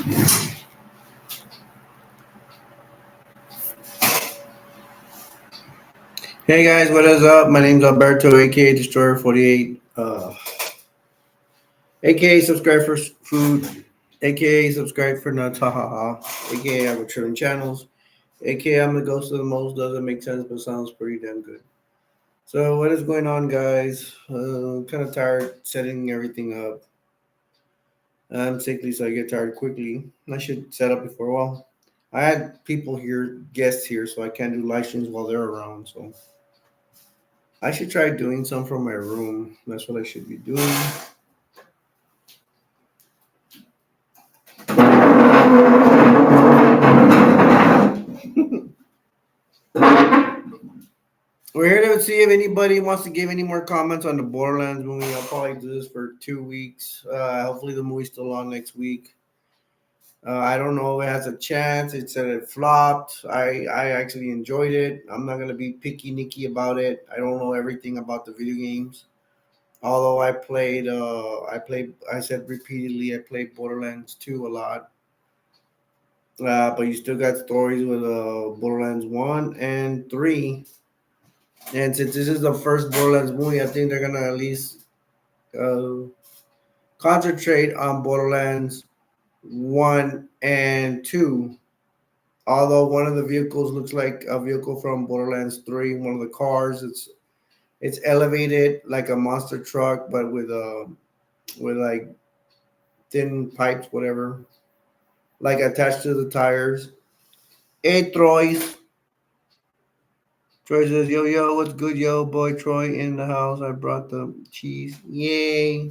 Hey guys, what is up? My name's Alberto, aka Destroyer 48, aka Subscribe for Food, aka Subscribe for Nuts, hahaha, aka I have returning channels, aka I'm the ghost of the most. Doesn't make sense, but sounds pretty damn good. So what is going on, guys? Kind of tired setting everything up. I'm sickly, so I get tired quickly. I should set up before. Well, I had people here, guests here, so I can't do live streams while they're around. So I should try doing some from my room. That's what I should be doing. We're here to see if anybody wants to give any more comments on the Borderlands movie. I'll probably do this for 2 weeks. Hopefully, the movie's still on next week. I don't know if it has a chance. It said it flopped. I actually enjoyed it. I'm not gonna be picky nicky about it. I don't know everything about the video games. Although I said repeatedly, I played Borderlands 2 a lot. But you still got stories with Borderlands 1 and 3. And since this is the first Borderlands movie, I think they're gonna at least uh, concentrate on Borderlands 1 and 2. Although one of the vehicles looks like a vehicle from Borderlands 3, one of the cars, it's elevated like a monster truck, but with like thin pipes, whatever, like attached to the tires. Hey, Troy. Troy says, "Yo, yo, what's good, yo, boy? Troy in the house. I brought the cheese. Yay!"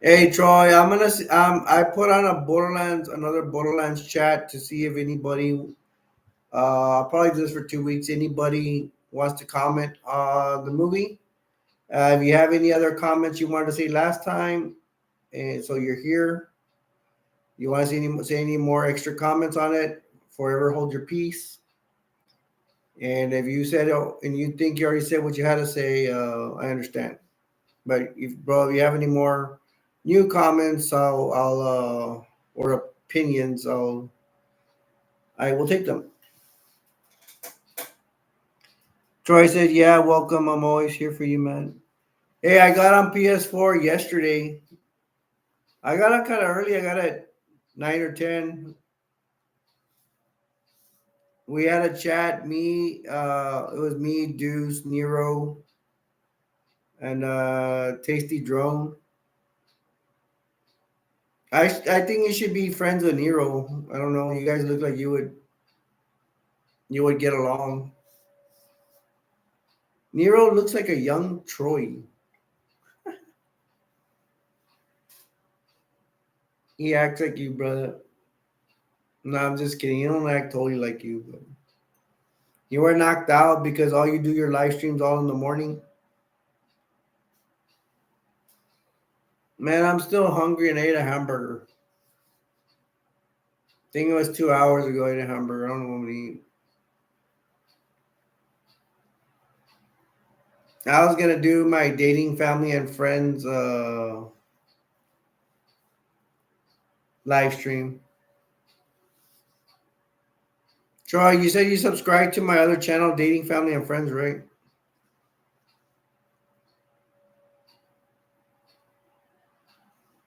Hey, Troy. I put on another Borderlands chat to see if anybody. I'll probably do this for 2 weeks. Anybody wants to comment on the movie? If you have any other comments you wanted to say last time, and so you're here, you want to say any more extra comments on it? Forever hold your peace. And if you said and you think you already said what you had to say, I understand. But if you have any more new comments, or opinions, I will take them. Troy said, "Yeah, welcome. I'm always here for you, man." Hey, I got on PS4 yesterday. I got on kind of early. I got at 9 or 10. We had a chat. It was me, Deuce, Nero, and Tasty Drone. I think you should be friends with Nero. I don't know. You guys look like you would get along. Nero looks like a young Troy. He acts like you, brother. No, I'm just kidding. You don't act totally like you, but you were knocked out because all you do your live streams all in the morning. Man, I'm still hungry and ate a hamburger. I think it was 2 hours ago I ate a hamburger. I don't know what I'm gonna eat. I was gonna do my dating family and friends live stream. Troy, you said you subscribed to my other channel, Dating Family and Friends, right?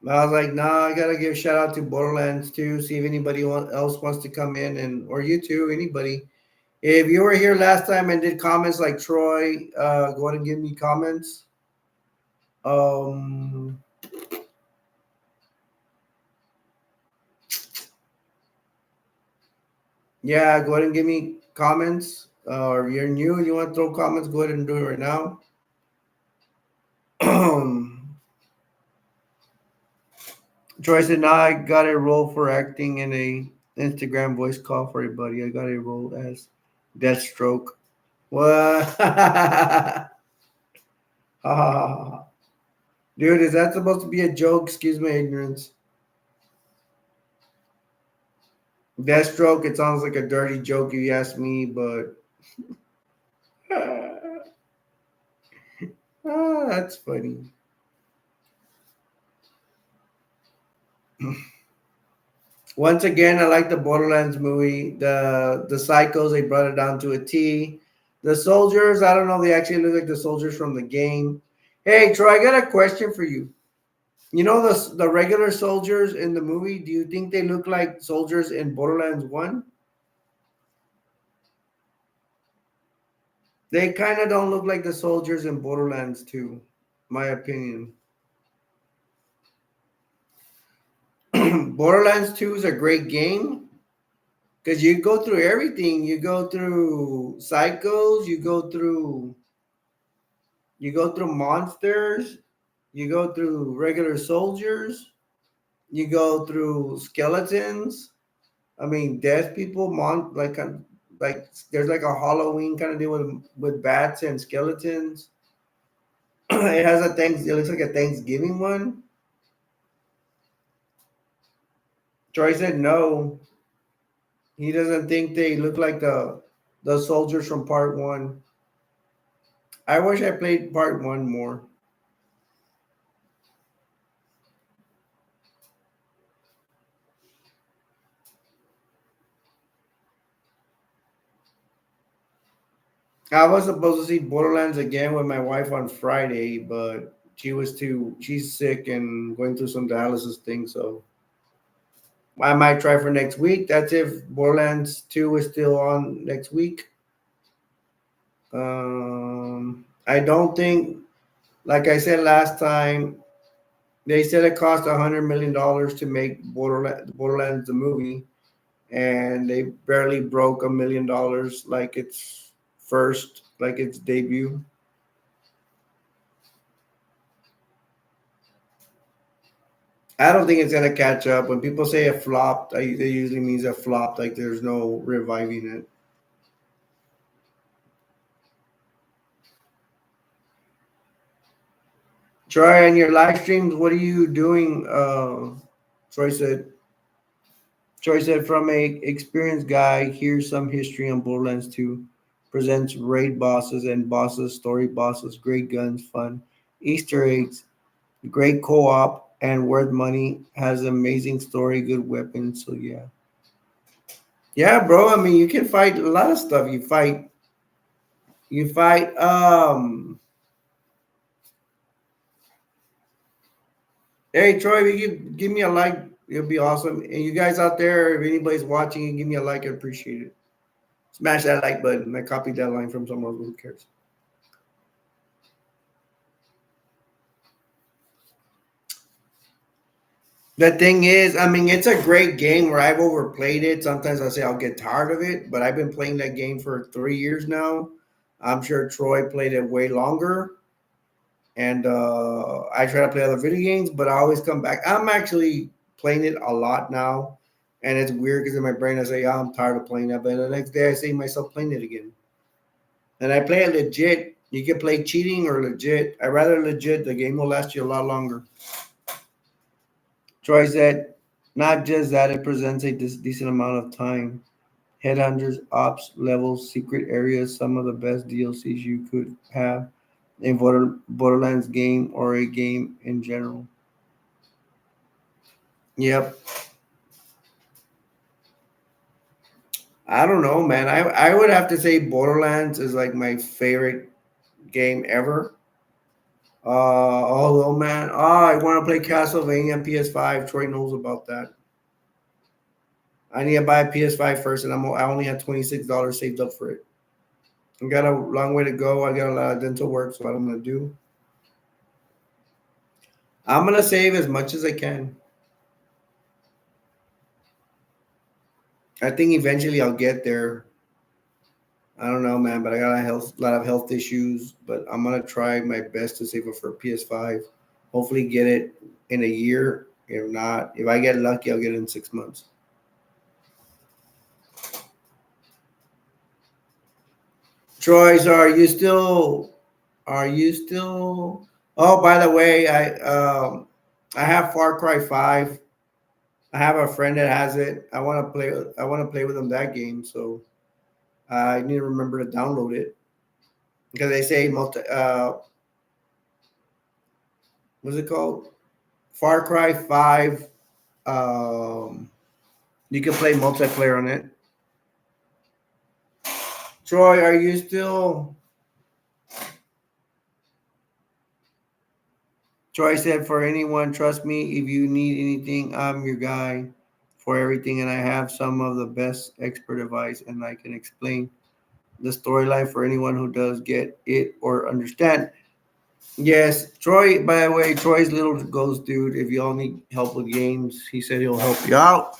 I was like, nah, I gotta give a shout out to Borderlands too. See if anybody else wants to come in, and or you too, anybody. If you were here last time and did comments like Troy, go ahead and give me comments. Um, yeah, go ahead and give me comments. Or if you're new and you want to throw comments, go ahead and do it right now. Troy said, "Nah, I got a role for acting in a Instagram voice call for everybody. I got a role as Deathstroke." What? Dude, is that supposed to be a joke? Excuse my ignorance. Deathstroke, it sounds like a dirty joke if you ask me, but that's funny. Once again, I like the Borderlands movie. The psychos, they brought it down to a T. The soldiers, I don't know, they actually look like the soldiers from the game. Hey Troy, I got a question for you. You know the regular soldiers in the movie, do you think they look like soldiers in Borderlands 1? They kind of don't look like the soldiers in Borderlands 2, my opinion. Borderlands 2 is a great game because you go through everything. You go through psychos, you go through monsters, you go through regular soldiers, you go through skeletons. I mean, death people, like there's like a Halloween kind of deal with bats and skeletons. It has a thanks. It looks like a Thanksgiving one. Troy said no. He doesn't think they look like the soldiers from part one. I wish I played part one more. I was supposed to see Borderlands again with my wife on Friday, but she's sick and going through some dialysis thing, so I might try for next week. That's if Borderlands 2 is still on next week. I don't think, like I said last time, they said it cost $100 million to make Borderlands the movie, and they barely broke $1 million like its debut. I don't think it's gonna catch up. When people say it flopped, it usually means it flopped. Like there's no reviving it. Troy, in your live streams, what are you doing? Troy said. Troy said, from a experienced guy, here's some history on Borderlands 2. Presents raid bosses and bosses, story bosses, great guns, fun, Easter eggs, great co-op, and worth money. Has amazing story, good weapons. So yeah, yeah, bro. I mean, you can fight a lot of stuff. You fight. Hey, Troy, if you give me a like, it'll be awesome. And you guys out there, if anybody's watching, and give me a like, I appreciate it. Smash that like button. I copied that line from someone who cares. The thing is, I mean, it's a great game where I've overplayed it. Sometimes I say I'll get tired of it, but I've been playing that game for 3 years now. I'm sure Troy played it way longer. And I try to play other video games, but I always come back. I'm actually playing it a lot now. And it's weird because in my brain I say, oh, I'm tired of playing that. But the next day I see myself playing it again. And I play it legit. You can play cheating or legit. I rather legit. The game will last you a lot longer. Troy said, not just that, it presents a decent amount of time. Headhunters, ops, levels, secret areas, some of the best DLCs you could have in Borderlands game or a game in general. Yep. I don't know, man. I would have to say Borderlands is like my favorite game ever. Although, man, I want to play Castlevania on PS5. Troy knows about that. I need to buy a PS5 first, and I only had $26 saved up for it. I got a long way to go. I got a lot of dental work, so what I'm gonna do. I'm gonna save as much as I can. I think eventually I'll get there. I don't know, man, but I got lot of health issues. But I'm gonna try my best to save up for a PS5. Hopefully, get it in a year. If not, if I get lucky, I'll get it in 6 months. Troy, so are you still? Are you still? Oh, by the way, I have Far Cry 5. I have a friend that has it. I want to play. I want to play with him that game. So I need to remember to download it because they say what's it called? Far Cry 5. Um, You can play multiplayer on it. Troy, are you still? Troy said, "For anyone, trust me. If you need anything, I'm your guy for everything, and I have some of the best expert advice, and I can explain the storyline for anyone who does get it or understand." Yes, Troy. By the way, Troy's little ghost dude. If you all need help with games, he said he'll help you out.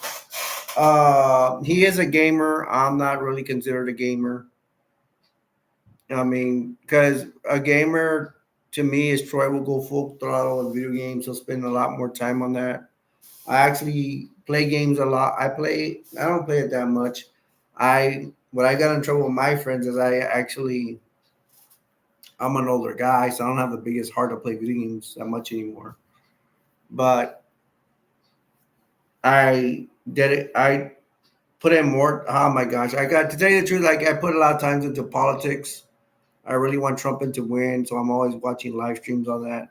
He is a gamer. I'm not really considered a gamer. I mean, because a gamer to me is Troy will go full throttle on video games. He'll spend a lot more time on that. I actually play games a lot. I don't play it that much. When I got in trouble with my friends is I'm an older guy, so I don't have the biggest heart to play video games that much anymore. But I did it. I put in more. Oh my gosh, I got to tell you the truth. Like I put a lot of times into politics. I really want Trump to win, so I'm always watching live streams on that.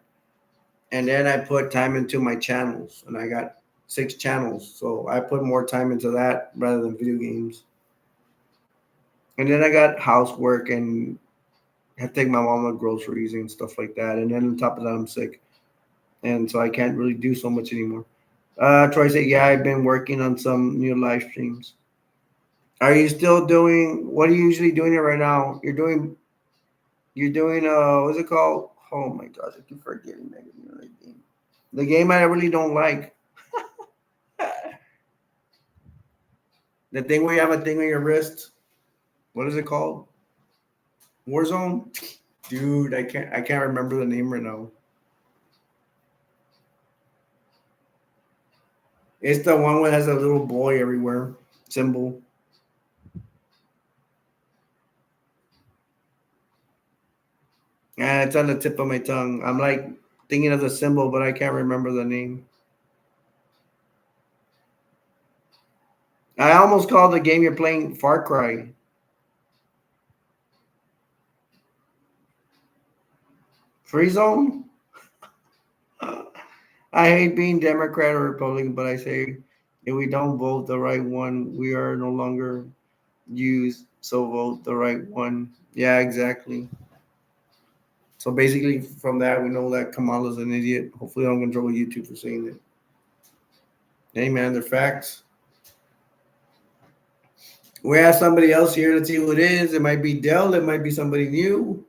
And then I put time into my channels, and I got 6 channels, so I put more time into that rather than video games. And then I got housework and I take my mom to groceries and stuff like that. And then on top of that, I'm sick, and so I can't really do so much anymore. Troy said, "Yeah, I've been working on some new live streams." Are you still doing? What are you usually doing it right now? You're doing what's it called? Oh my gosh, I keep forgetting that game. The game I really don't like. The thing where you have a thing on your wrist. What is it called? Warzone? Dude, I can't remember the name right now. It's the one where it has a little boy everywhere. Symbol. And it's on the tip of my tongue. I'm like thinking of the symbol, but I can't remember the name. I almost called the game you're playing Far Cry. Free Zone? I hate being Democrat or Republican, but I say if we don't vote the right one, we are no longer used. So vote the right one. Yeah, exactly. So basically, from that, we know that Kamala's an idiot. Hopefully, I don't control YouTube for saying it. Hey, man, they're facts. We have somebody else here. Let's see who it is. It might be Dell. It might be somebody new.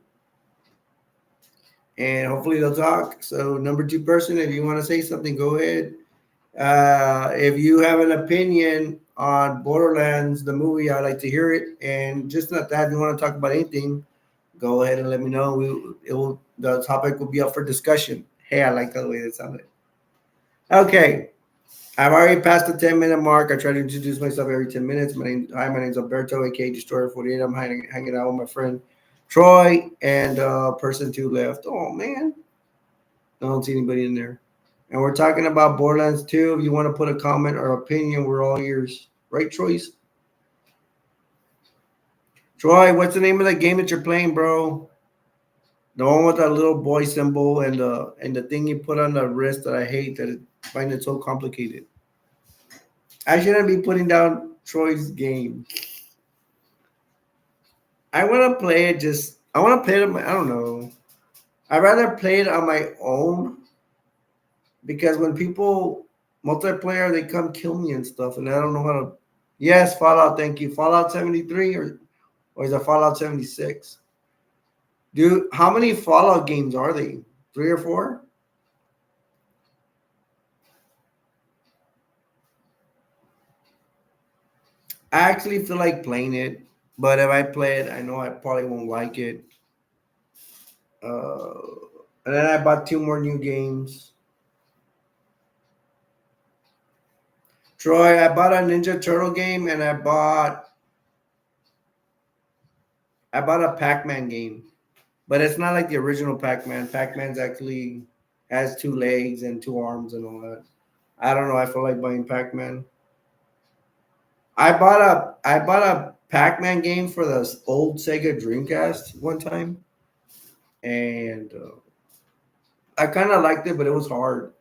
And hopefully, they'll talk. So, number 2 person, if you want to say something, go ahead. If you have an opinion on Borderlands, the movie, I'd like to hear it. And just not that, if you want to talk about anything, go ahead and let me know. The topic will be up for discussion. Hey, I like the way that sounded. Okay, I've already passed the 10-minute mark. I try to introduce myself every 10 minutes. Hi, my name's Alberto, aka Destroyer 48. I'm hanging out with my friend Troy and person 2 left. Oh man, I don't see anybody in there. And we're talking about Borderlands 2. If you want to put a comment or opinion, we're all ears. Right, Troy? Troy, what's the name of the game that you're playing, bro? The one with that little boy symbol and the thing you put on the wrist that I hate that I find it so complicated. I shouldn't be putting down Troy's game. I want to play it just. I want to play it. I don't know. I'd rather play it on my own because when people multiplayer, they come kill me and stuff, and I don't know how to. Yes, Fallout. Thank you. Fallout 73 or is it Fallout 76? Dude, how many Fallout games are they? 3 or 4? I actually feel like playing it, but if I play it, I know I probably won't like it. Uh, and then I bought 2 more new games. Troy, I bought a Ninja Turtle game and I bought a Pac-Man game. But it's not like the original Pac-Man. Pac-Man's actually has 2 legs and 2 arms and all that. I don't know. I feel like buying Pac-Man. I bought a Pac-Man game for the old Sega Dreamcast one time, and I kind of liked it, but it was hard.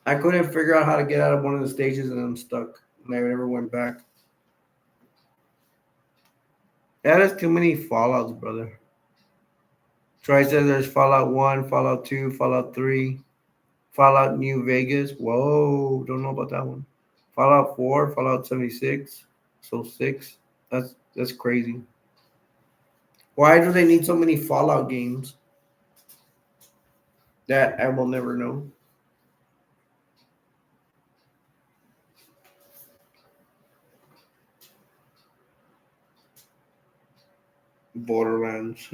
I couldn't figure out how to get out of one of the stages, and I'm stuck. and I never went back. That is too many Fallouts, brother. Troy says there's Fallout 1, Fallout 2, Fallout 3, Fallout New Vegas. Whoa, don't know about that one. Fallout 4, Fallout 76. So 6. That's crazy. Why do they need so many Fallout games? That I will never know. Borderlands.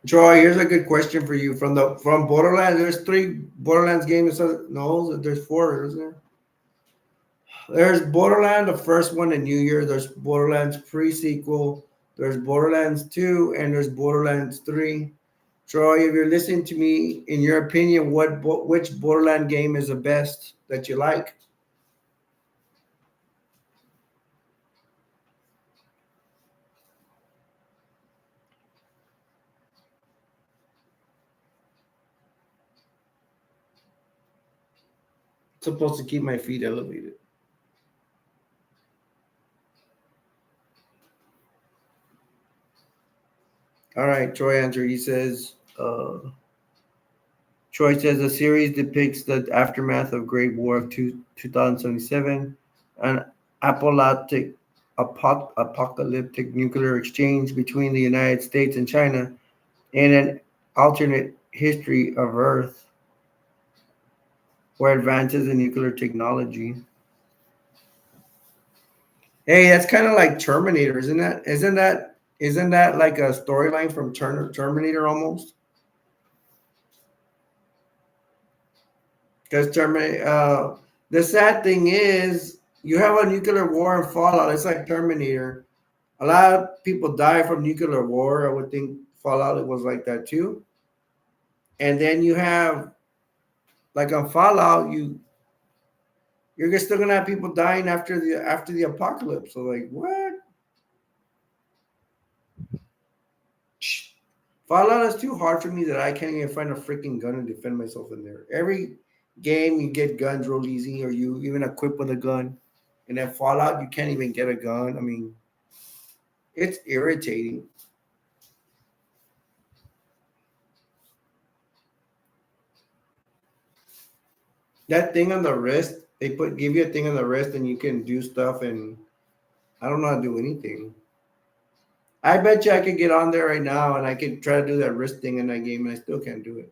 Troy, here's a good question for you. From Borderlands, there's 3 Borderlands games. No, there's 4, isn't there? There's Borderlands, the first one in New Year. There's Borderlands pre-sequel. There's Borderlands 2, and there's Borderlands 3. Troy, if you're listening to me, in your opinion, which Borderland game is the best that you like? It's supposed to keep my feet elevated. All right, Troy answer. Troy says the series depicts the aftermath of Great War of 2077, an apocalyptic nuclear exchange between the United States and China, and an alternate history of Earth where advances in nuclear technology. Hey, that's kind of like Terminator, isn't that? Isn't that like a storyline from Terminator almost? Because the sad thing is, you have a nuclear war and Fallout. It's like Terminator. A lot of people die from nuclear war. I would think Fallout it was like that too. And then you have like on Fallout, you're still gonna have people dying after the apocalypse. So like what? Fallout is too hard for me that I can't even find a freaking gun and defend myself in there. Every game you get guns real easy, or you even equip with a gun. And then Fallout, you can't even get a gun. I mean, it's irritating. That thing on the wrist, give you a thing on the wrist and you can do stuff, and I don't know how to do anything. I bet you I could get on there right now and I could try to do that wrist thing in that game and I still can't do it.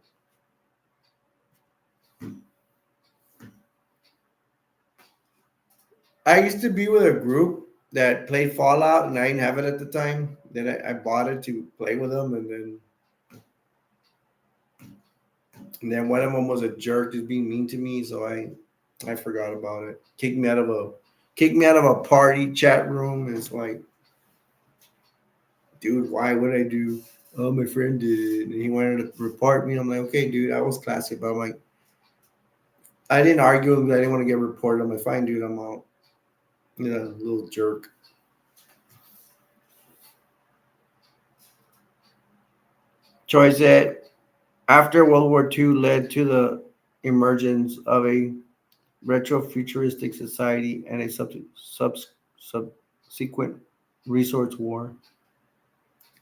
I used to be with a group that played Fallout and I didn't have it at the time. Then I bought it to play with them, and then one of them was a jerk, just being mean to me, so I forgot about it. Kicked me out of a party chat room, and it's like, dude, why would I do? Oh, my friend did it, and he wanted to report me. I'm like, okay, dude, I was classy, but I'm like, I didn't argue with him. I didn't want to get reported. I'm like, fine, dude, I'm out. Little jerk. Troy said, after World War II led to the emergence of a retro-futuristic society and a subsequent resource war.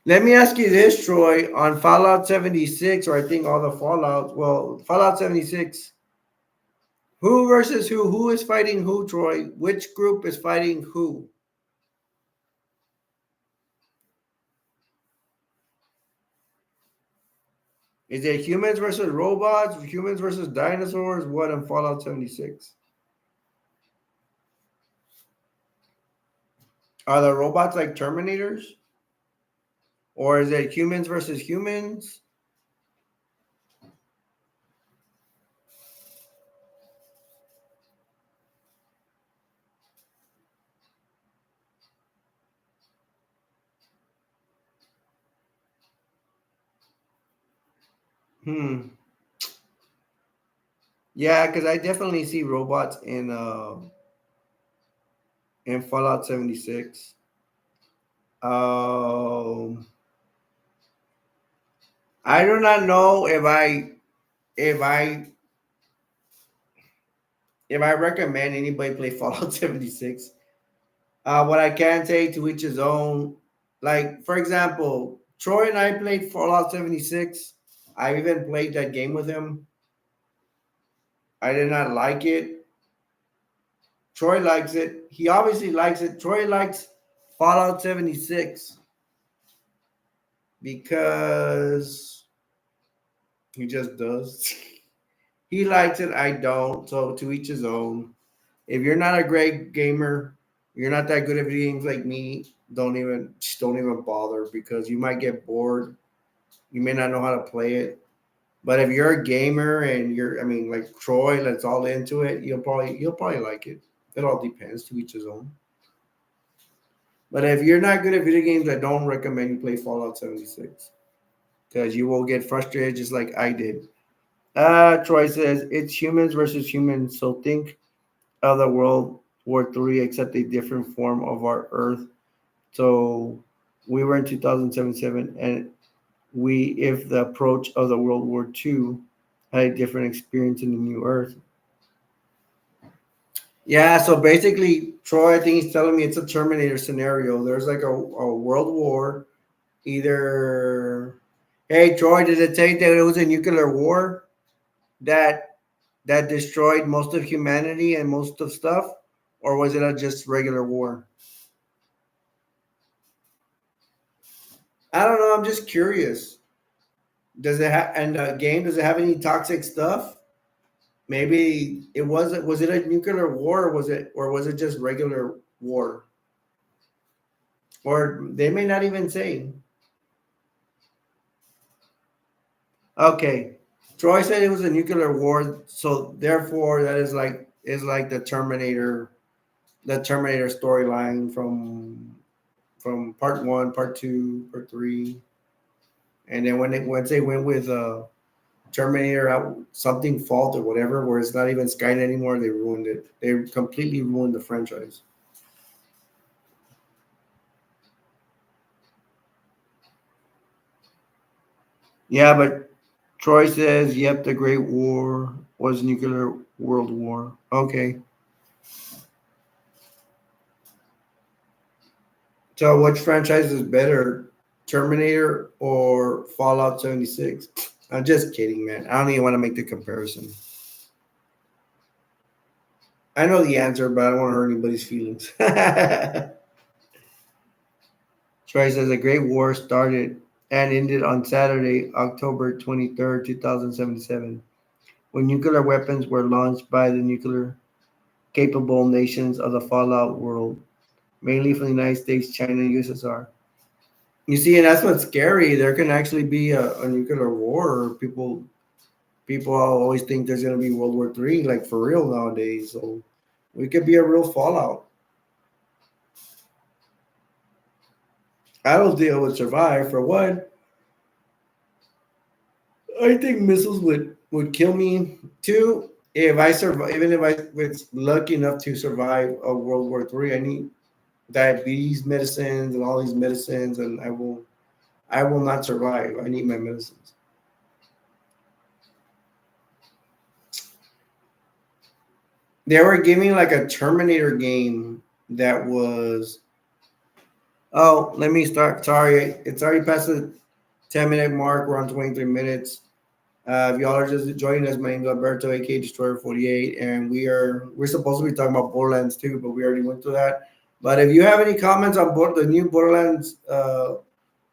Let me ask you this, Troy. On Fallout 76, or I think all the Fallouts, well, Fallout 76, who versus who? Who is fighting who, Troy? Which group is fighting who? Is it humans versus robots, humans versus dinosaurs? What in Fallout 76? Are the robots like Terminators? Or is it humans versus humans? Hmm. Yeah, because I definitely see robots in Fallout 76. Um, I do not know if I if I recommend anybody play Fallout 76, what I can say, to each his own. Like, for example, Troy and I played Fallout 76. I even played that game with him. I did not like it. Troy likes it. He obviously likes it. Troy likes Fallout 76 because he just does. He likes it. I don't. So to each his own. If you're not a great gamer, you're not that good at video games like me. Don't even bother because you might get bored. You may not know how to play it. But if you're a gamer and I mean, like Troy, that's all into it. You'll probably like it. It all depends. To each his own. But if you're not good at video games, I don't recommend you play Fallout 76 because you will get frustrated just like I did. Troy says it's humans versus humans, so think of the World War III, except a different form of our Earth. So we were in 2077, and if the approach of the World War II had a different experience in the new Earth. Yeah, so basically, Troy, I think he's telling me it's a Terminator scenario. There's like a world war. Either, hey, Troy, did it say that it was a nuclear war that destroyed most of humanity and most of stuff, or was it a just regular war? I don't know. I'm just curious. Does it have and the game? Does it have any toxic stuff? Maybe it wasn't. Was it a nuclear war, or was it just regular war? Or they may not even say. Okay, Troy said it was a nuclear war, so therefore that is like the Terminator storyline from part one, part two, part three, and then once they went with Terminator out something fault or whatever, where it's not even Skynet anymore, they ruined it. They completely ruined the franchise. Yeah, but Troy says, "Yep, the Great War was nuclear world war." Okay, so which franchise is better, Terminator or Fallout 76? I'm just kidding, man. I don't even want to make the comparison. I know the answer, but I don't want to hurt anybody's feelings. Troy says a great war started and ended on Saturday, October 23rd, 2077, when nuclear weapons were launched by the nuclear capable nations of the fallout world, mainly from the United States, China, and USSR. You see, and that's what's scary. There can actually be a nuclear war. People always think there's going to be World War III, like for real nowadays. So we could be a real fallout. I don't think I would survive. For one, I think missiles would kill me. Two, if I survive, even if I was lucky enough to survive a World War III, I need diabetes medicines and all these medicines, and I will not survive. I need my medicines. They were giving like a Terminator game that was. Oh, let me start. Sorry, it's already past the 10-minute mark. We're on 23 minutes. If y'all are just joining us, my name is Alberto, aka Destroyer 48, and we're supposed to be talking about Borderlands 2, but we already went through that. But if you have any comments on the new Borderlands,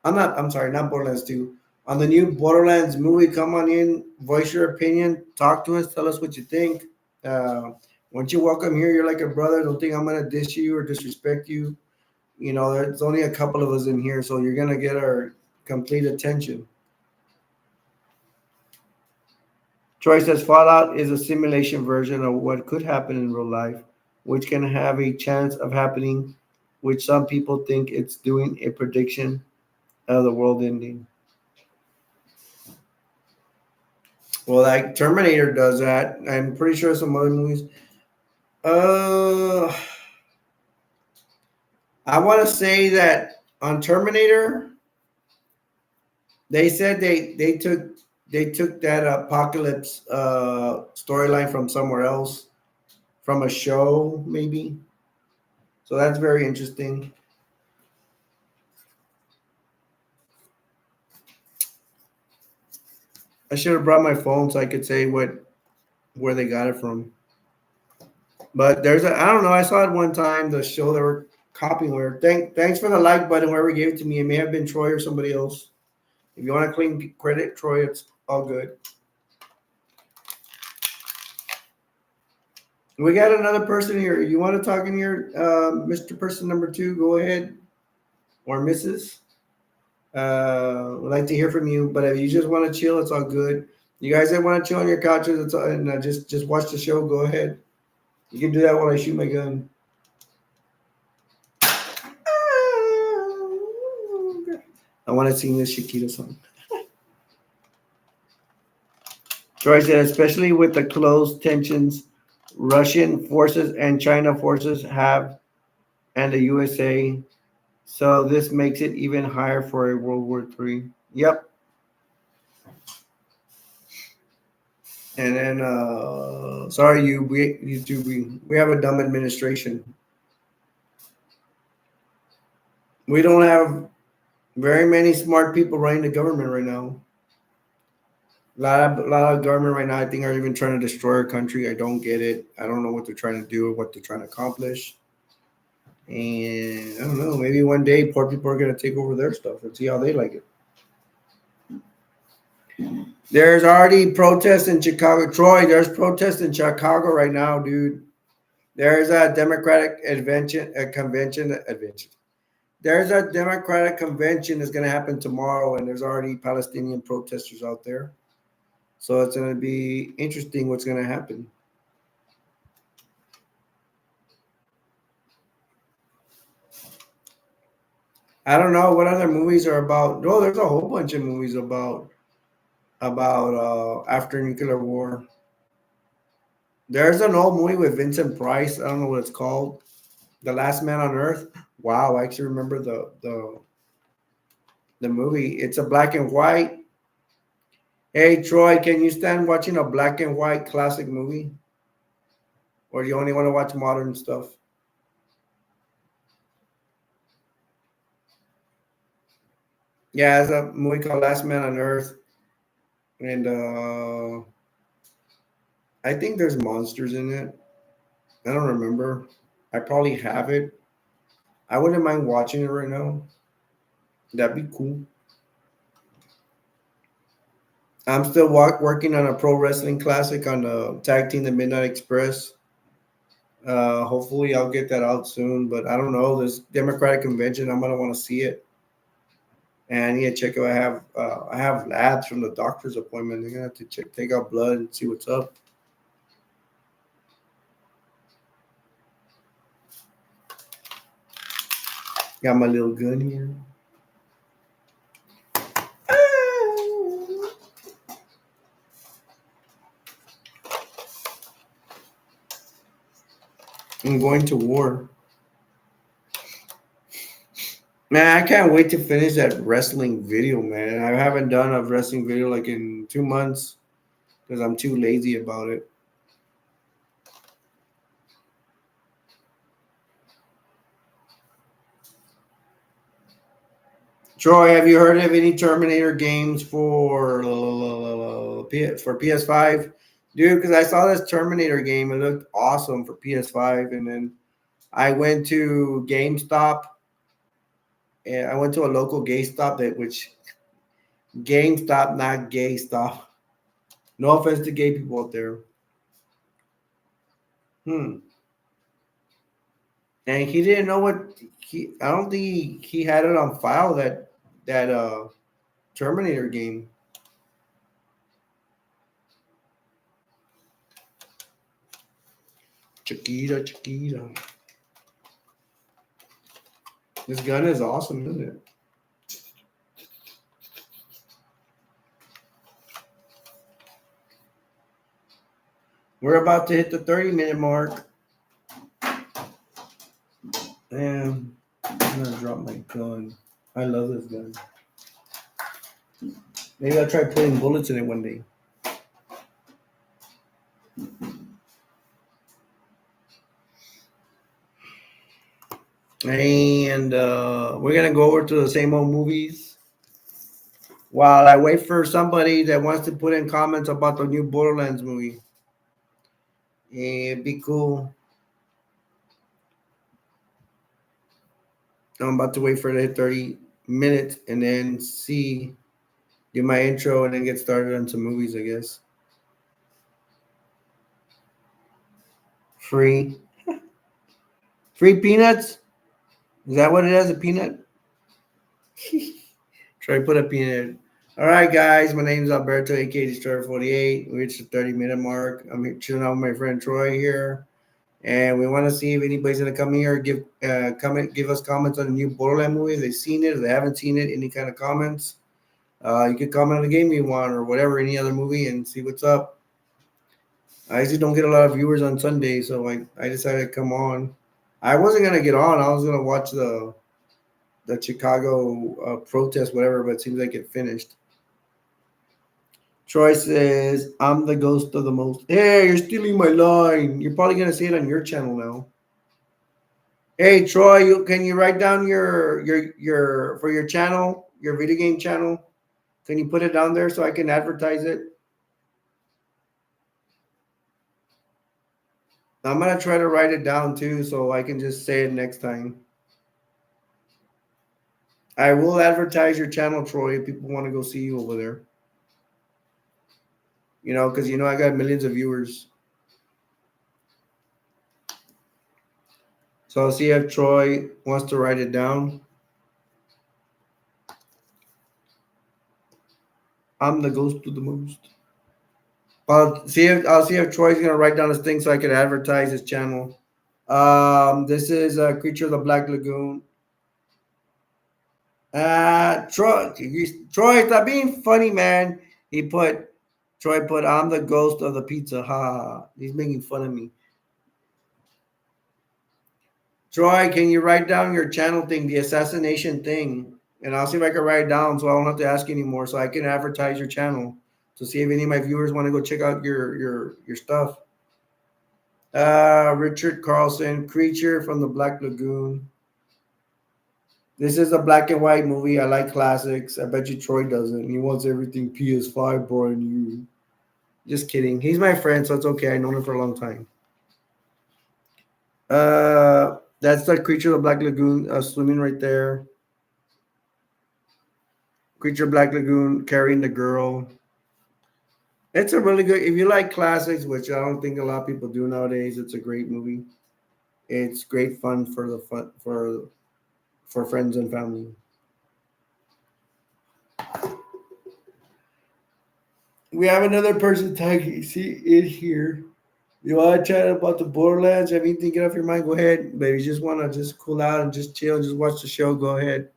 I'm sorry, not Borderlands 2, on the new Borderlands movie, come on in, voice your opinion, talk to us, tell us what you think. Uh, Once you welcome here, you're like a brother. Don't think I'm gonna diss you or disrespect you. There's only a couple of us in here, so you're gonna get our complete attention. Troy says Fallout is a simulation version of what could happen in real life, which can have a chance of happening, which some people think it's doing a prediction of the world ending. Well, like Terminator does that. I'm pretty sure some other movies. Uh, I want to say that on Terminator, they said they took that apocalypse storyline from somewhere else. from a show, maybe. So that's very interesting. I should have brought my phone so I could say where they got it from. But there's a I don't know. I saw it one time the show they were copying. Where thanks for the like button. Whoever gave it to me, it may have been Troy or somebody else. If you want to claim credit, Troy, it's all good. We got another person here. You want to talk in here, Mr. Person number 2? Go ahead, or Mrs. Would like to hear from you. But if you just want to chill, it's all good. You guys that want to chill on your couches, it's all, and just watch the show. Go ahead. You can do that while I shoot my gun. I want to sing this Shakira song. Troy said, especially with the close tensions Russian forces and China forces have, and the USA. So this makes it even higher for a World War III. Yep. And then, sorry, we have a dumb administration. We don't have very many smart people running the government right now. A lot of government right now, I think, are even trying to destroy our country. I don't get it. I don't know what they're trying to do or what they're trying to accomplish. And I don't know. Maybe one day poor people are going to take over their stuff and see how they like it. There's already protests in Chicago. Troy, there's protests in Chicago right now, dude. There's a Democratic convention. There's a Democratic convention that's going to happen tomorrow, and there's already Palestinian protesters out there. So it's going to be interesting what's going to happen. I don't know what other movies are about. Oh, there's a whole bunch of movies about after nuclear war. There's an old movie with Vincent Price. I don't know what it's called. The Last Man on Earth. Wow, I actually remember the movie. It's a black and white. Hey Troy, can you stand watching a black and white classic movie? Or do you only want to watch modern stuff? Yeah, it's a movie called Last Man on Earth. And I think there's monsters in it. I don't remember. I probably have it. I wouldn't mind watching it right now. That'd be cool. I'm still working on a pro wrestling classic on the tag team, the Midnight Express. Hopefully, I'll get that out soon. But I don't know. This Democratic convention, I'm gonna want to see it. And I need to check if I have labs from the doctor's appointment. I'm gonna have to take out blood and see what's up. Got my little gun here. I'm going to war. Man, I can't wait to finish that wrestling video, man. I haven't done a wrestling video like in 2 months because I'm too lazy about it. Troy, have you heard of any Terminator games for PS5? Dude, because I saw this Terminator game. It looked awesome for PS5. And then I went to GameStop. And I went to a local GameStop which GameStop, not gay stop. No offense to gay people out there. And he didn't know I don't think he had it on file that Terminator game. Chiquita. This gun is awesome, isn't it? We're about to hit the 30-minute mark. And I'm gonna drop my gun. I love this gun. Maybe I'll try putting bullets in it one day. And we're gonna go over to the same old movies while I wait for somebody that wants to put in comments about the new Borderlands movie. It'd be cool. I'm about to wait for it to hit 30 minutes and then do my intro and then get started on some movies, I guess. Free. Free peanuts? Is that what it is? A peanut? Try to put a peanut. All right, guys. My name is Alberto, aka Destroyer 48. We reached the 30-minute mark. I'm chilling out with my friend Troy here. And we want to see if anybody's gonna come here, give us comments on the new Borderland movie. If they've seen it, if they haven't seen it, any kind of comments. You can comment on the game you want or whatever, any other movie, and see what's up. I usually don't get a lot of viewers on Sunday, so I decided to come on. I wasn't gonna get on. I was gonna watch the Chicago protest, whatever, but it seems like it finished. Troy says, "I'm the ghost of the most." Hey, you're stealing my line. You're probably gonna see it on your channel now. Hey Troy, can you write down your for your channel, your video game channel? Can you put it down there so I can advertise it? I'm gonna try to write it down too so I can just say it next time. I will advertise your channel, Troy, if people want to go see you over there. Because I got millions of viewers. So I'll see if Troy wants to write it down. I'm the ghost to the most. I'll see if Troy's gonna write down his thing so I can advertise his channel. This is a Creature of the Black Lagoon. Troy, stop being funny, man. Troy put, I'm the ghost of the pizza. Ha ha ha. He's making fun of me. Troy, can you write down your channel thing, the assassination thing? And I'll see if I can write it down so I don't have to ask you anymore so I can advertise your channel to see if any of my viewers want to go check out your stuff. Richard Carlson, Creature from the Black Lagoon. This is a black and white movie. I like classics. I bet you Troy doesn't. He wants everything PS5, Brian. You. Just kidding. He's my friend, so it's okay. I've known him for a long time. That's the Creature of the Black Lagoon swimming right there. Creature Black Lagoon carrying the girl. It's a really good. If you like classics, which I don't think a lot of people do nowadays, it's a great movie. It's great fun for friends and family. We have another person tagging. See it here. You want to chat about the Borderlands? Have anything get off your mind? Go ahead. But if you just want to just cool out and just chill and just watch the show, go ahead.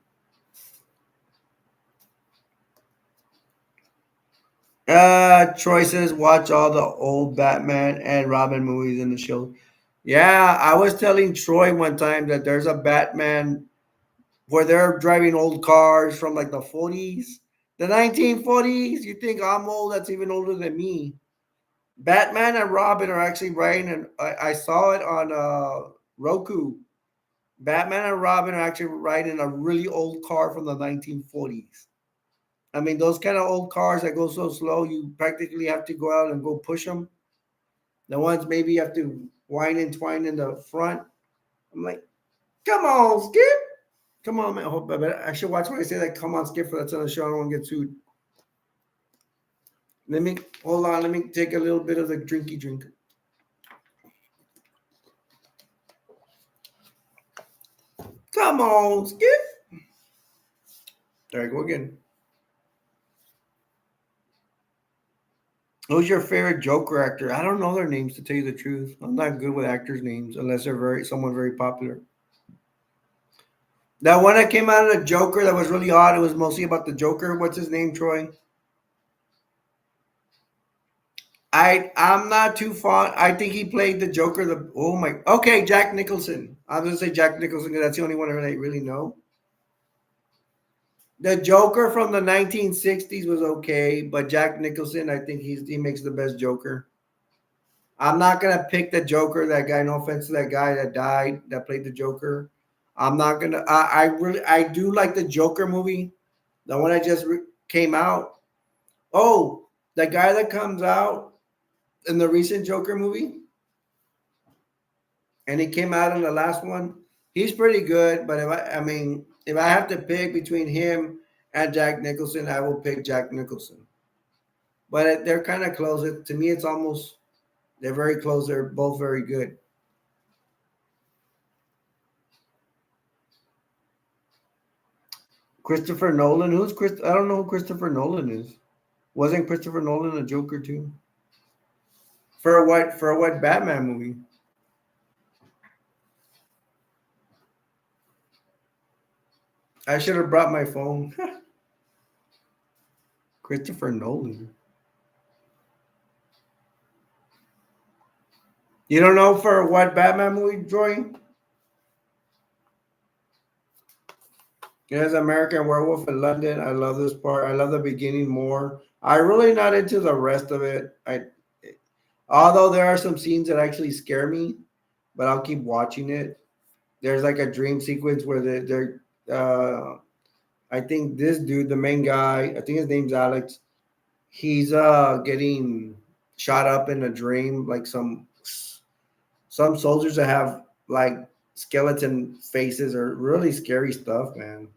Troy says watch all the old Batman and Robin movies in the show. Yeah, I was telling Troy one time that there's a Batman where they're driving old cars from like the 40s, the 1940s. You think I'm old? That's even older than me. Batman and Robin are actually riding, and I saw it on Roku. Batman and Robin are actually riding a really old car from the 1940s. I mean, those kind of old cars that go so slow, you practically have to go out and go push them. The ones maybe you have to wind and twine in the front. I'm like, come on, Skip. Come on, man. I should watch when I say that. Come on, Skip, for that's on the show. I don't want to get sued. Hold on. Let me take a little bit of the drinky drink. Come on, Skip. There I go again. Who's your favorite Joker actor? I don't know their names, to tell you the truth. I'm not good with actors' names unless they're someone very popular. That one that came out of the Joker that was really odd. It was mostly about the Joker. What's his name, Troy? I'm not too fond. I think he played the Joker. Okay, Jack Nicholson. I was gonna say Jack Nicholson because that's the only one I really know. The Joker from the 1960s was okay, but Jack Nicholson, I think he makes the best Joker. I'm not gonna pick the Joker. That guy. No offense to that guy that died that played the Joker. I'm not gonna. I do like the Joker movie, the one that just came out. Oh, the guy that comes out in the recent Joker movie, and he came out in the last one. He's pretty good, but I mean, if I have to pick between him and Jack Nicholson, I will pick Jack Nicholson. But they're kind of close. To me, it's almost they're very close. They're both very good. Christopher Nolan. Who's Chris? I don't know who Christopher Nolan is. Wasn't Christopher Nolan a Joker too? For what? For what Batman movie? I should have brought my phone. Christopher Nolan. You don't know for what Batman movie, Joy? It has American Werewolf in London. I love this part. I love the beginning more. I really not into the rest of it. Although there are some scenes that actually scare me, but I'll keep watching it. There's like a dream sequence where they're I think this dude, the main guy, I think his name's Alex. He's getting shot up in a dream, like some soldiers that have like skeleton faces or really scary stuff, man.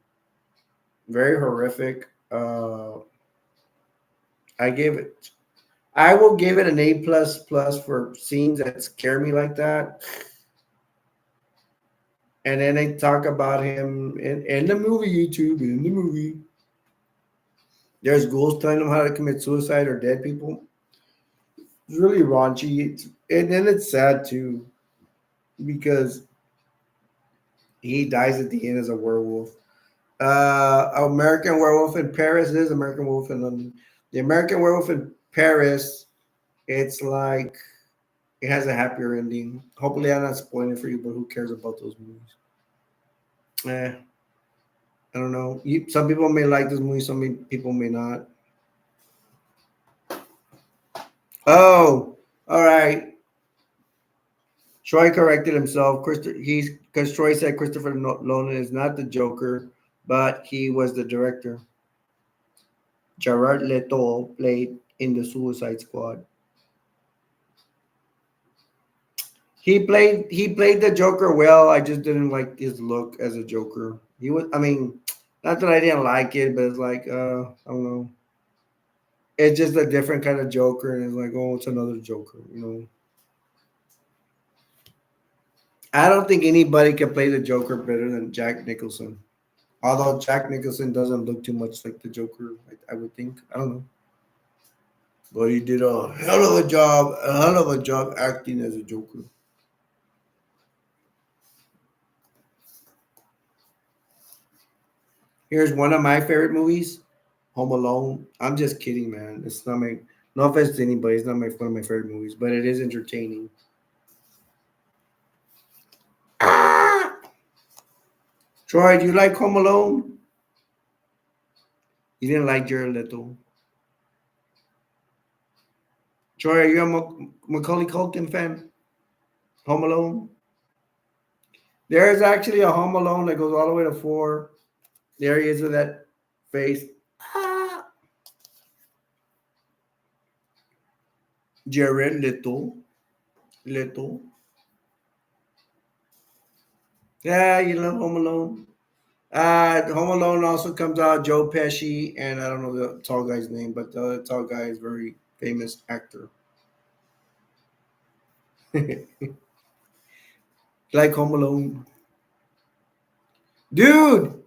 Very horrific. I gave it. I will give it an A++ for scenes that scare me like that. And then they talk about him in the movie YouTube. In the movie, there's ghouls telling him how to commit suicide or dead people. It's really raunchy. And then it's sad too because he dies at the end as a werewolf. American Werewolf in Paris. It is American Werewolf in London. The American Werewolf in Paris. It's like it has a happier ending. Hopefully, I'm not spoiling it for you, but who cares about those movies? Eh, I don't know. Some people may like this movie. People may not. Oh, all right. Troy corrected himself. He's because Troy said Christopher Nolan is not the Joker, but he was the director. Jared Leto played in the Suicide Squad. He played the Joker well. I just didn't like his look as a Joker. He was I mean, not that I didn't like it, but it's like I don't know. It's just a different kind of Joker, and it's like, oh, it's another Joker. I don't think anybody can play the Joker better than Jack Nicholson. Although Jack Nicholson doesn't look too much like the Joker, I would think. I don't know. But he did a hell of a job acting as a Joker. Here's one of my favorite movies, Home Alone. I'm just kidding, man. It's not my no offense to anybody. It's not one of my favorite movies, but it is entertaining. Ah! Troy, do you like Home Alone? You didn't like Jared Leto. Troy, are you a Macaulay Culkin fan? Home Alone? There is actually a Home Alone that goes all the way to four. There he is with that face. Ah! Jared Leto. Leto. Yeah, you love Home Alone. Home Alone also comes out Joe Pesci, and I don't know the tall guy's name, but the other tall guy is a very famous actor. Like Home Alone. Dude,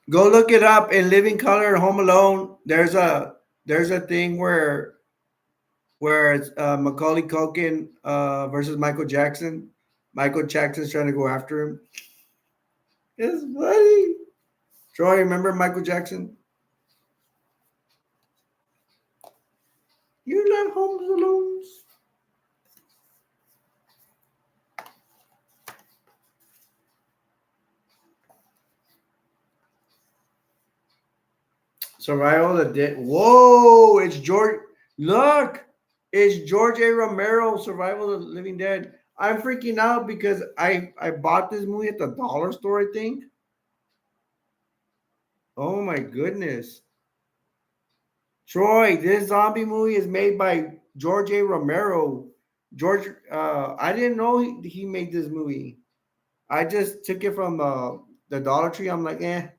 go look it up in Living Color Home Alone. There's a thing where it's Macaulay Culkin versus Michael Jackson. Michael Jackson's trying to go after him. It's funny. Troy, remember Michael Jackson? You love Home Alone. Survival of the Dead. Whoa, it's George. Look, it's George A. Romero, Survival of the Living Dead. I'm freaking out because I bought this movie at the dollar store, I think. Oh my goodness. Troy, this zombie movie is made by George A. Romero. George, I didn't know he made this movie. I just took it from the Dollar Tree. I'm like, I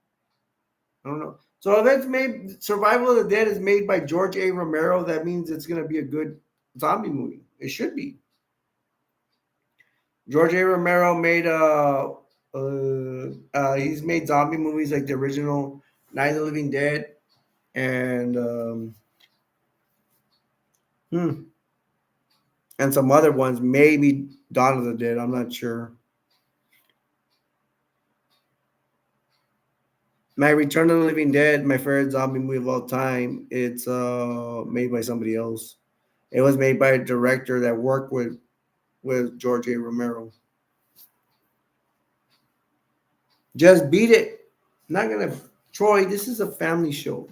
don't know. So if it's made, Survival of the Dead is made by George A. Romero. That means it's gonna be a good zombie movie. It should be. George A. Romero made he's made zombie movies like the original Night of the Living Dead and hmm, and some other ones, maybe Dawn of the Dead. I'm not sure. My Return of the Living Dead, my favorite zombie movie of all time. It's made by somebody else. It was made by a director that worked with George A. Romero. Just beat it. Not gonna Troy. This is a family show.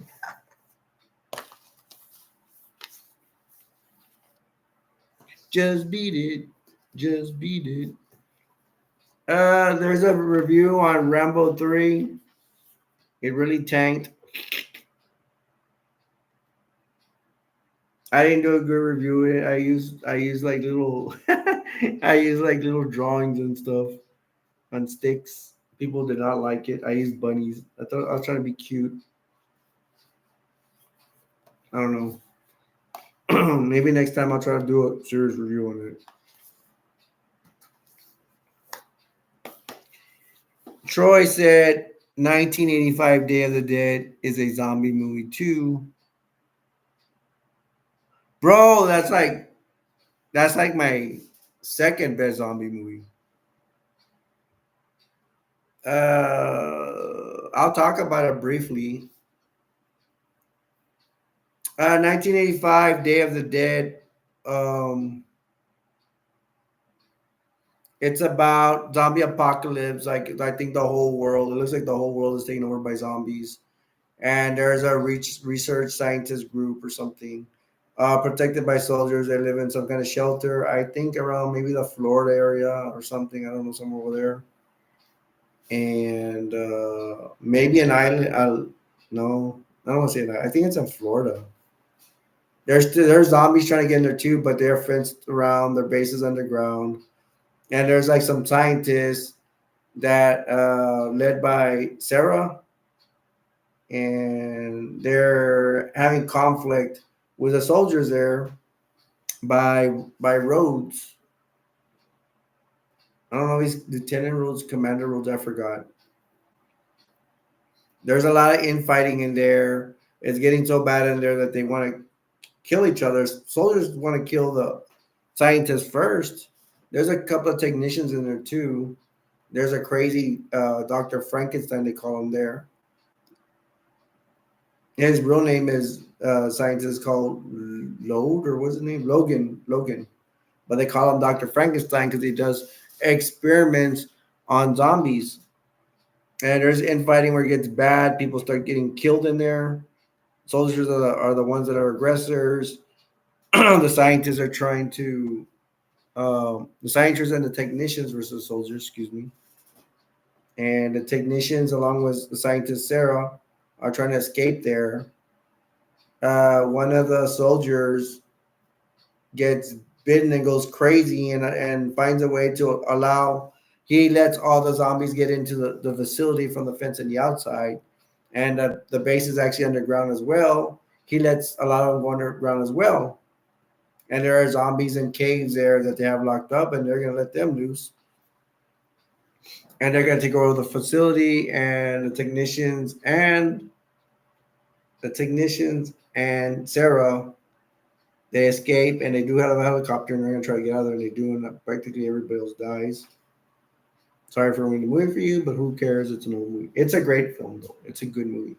Just beat it. Just beat it. There's a review on Rambo 3. It really tanked. I didn't do a good review of it. I use like little I use like little drawings and stuff on sticks. People did not like it. I used bunnies. I thought I was trying to be cute. I don't know. Maybe next time I'll try to do a serious review on it. Troy said 1985 Day of the Dead is a zombie movie too. Bro, that's like my second best zombie movie. I'll talk about it briefly. 1985 Day of the Dead. Um, it's about zombie apocalypse. Like I think the whole world. It looks like the whole world is taken over by zombies, and there's a research scientist group or something, protected by soldiers. They live in some kind of shelter. I think around maybe the Florida area or something. I don't know, somewhere over there, and maybe an island. No, I don't want to say that. I think it's in Florida. There's zombies trying to get in there too, but they're fenced around. Their base is underground, and there's like some scientists that led by Sarah, and they're having conflict with the soldiers there by Rhodes. I don't know if he's Lieutenant Rhodes, Commander Rhodes. I forgot. There's a lot of infighting in there. It's getting so bad in there that they want to kill each other. Soldiers want to kill the scientists first. There's a couple of technicians in there too. There's a crazy Dr. Frankenstein, they call him there. His real name is scientist called Lode, or what's his name? Logan. But they call him Dr. Frankenstein because he does experiments on zombies. And there's infighting where it gets bad. People start getting killed in there. Soldiers are the ones that are aggressors. The scientists are trying to the scientists and the technicians versus soldiers, excuse me. And the technicians, along with the scientist Sarah, are trying to escape there. One of the soldiers gets bitten and goes crazy and finds a way to allow. He lets all the zombies get into the facility from the fence and the outside, and the base is actually underground as well. He lets a lot of them go underground as well, and there are zombies in caves there that they have locked up, and they're gonna let them loose, and they're gonna take over the facility, and the technicians and Sarah, they escape, and they do have a helicopter, and they're gonna try to get out of there, and they do, and practically everybody else dies. Sorry for ruining the movie for you, but who cares? It's an old movie. It's a great film, though. It's a good movie.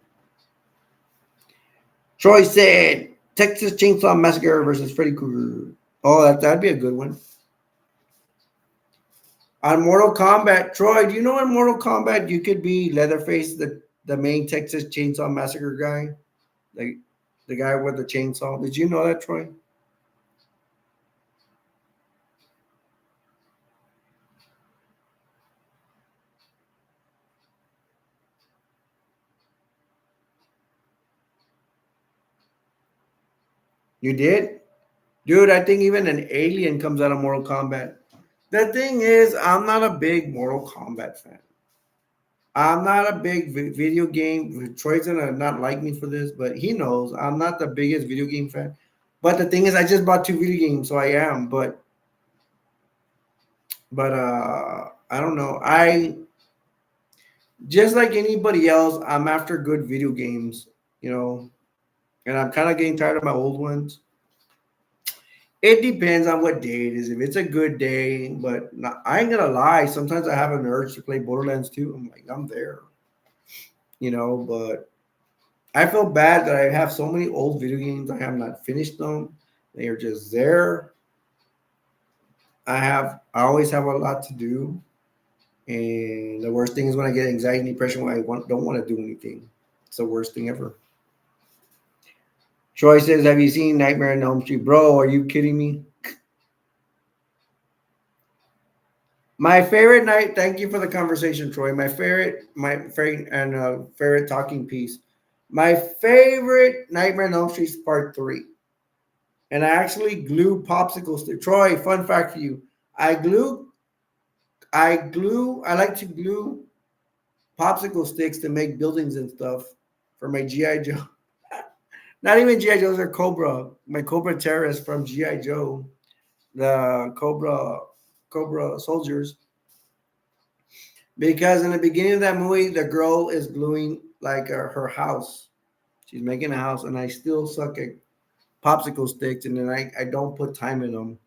Troy said Texas Chainsaw Massacre versus Freddy Krueger. Oh, that'd be a good one. On Mortal Kombat, Troy, do you know in Mortal Kombat you could be Leatherface, the main Texas Chainsaw Massacre guy? Like the guy with the chainsaw. Did you know that, Troy? You did? Dude, I think even an alien comes out of Mortal Kombat. The thing is, I'm not a big Mortal Kombat fan. I'm not a big video game. Troy's gonna not like me for this, but he knows I'm not the biggest video game fan. But the thing is, I just bought two video games, so I am. But I don't know. I just like anybody else, I'm after good video games, you know, and I'm kind of getting tired of my old ones. It depends on what day it is. If it's a good day, but not, I ain't gonna lie. Sometimes I have an urge to play Borderlands 2. I'm like, I'm there, but I feel bad that I have so many old video games. I have not finished them. They are just there. I always have a lot to do. And the worst thing is when I get anxiety and depression when don't want to do anything. It's the worst thing ever. Troy says, have you seen Nightmare on Elm Street? Bro, are you kidding me? My favorite night, thank you for the conversation, Troy. My favorite talking piece. My favorite Nightmare on Elm Street is part 3. And I actually glue popsicle stick. Troy, fun fact for you. I like to glue popsicle sticks to make buildings and stuff for my GI Joe. Not even GI Joes are Cobra. My Cobra terrorists from GI Joe, the Cobra soldiers. Because in the beginning of that movie, the girl is gluing like her house. She's making a house, and I still suck at popsicle sticks, and then I don't put time in them.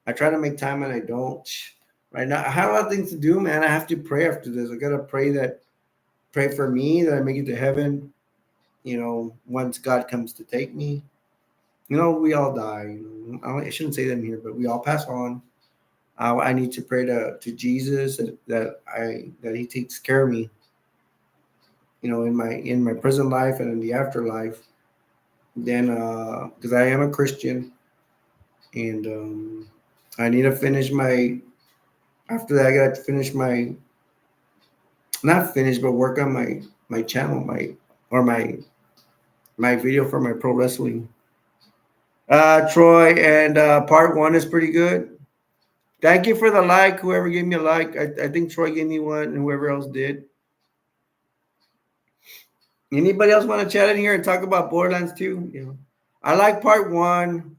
I try to make time, and I don't. Right now, I have a lot of things to do, man. I have to pray after this. I gotta pray for me that I make it to heaven. Once God comes to take me. We all die. I shouldn't say that in here, but we all pass on. I need to pray to Jesus that He takes care of me. In my present life and in the afterlife. Then, because I am a Christian, and I need to finish my. After that, I got to finish my. Not finish, but work on my channel, my video for my pro wrestling. Troy, and part 1 is pretty good. Thank you for the like. Whoever gave me a like, I think Troy gave me one, and whoever else did. Anybody else want to chat in here and talk about Borderlands 2? I like part 1.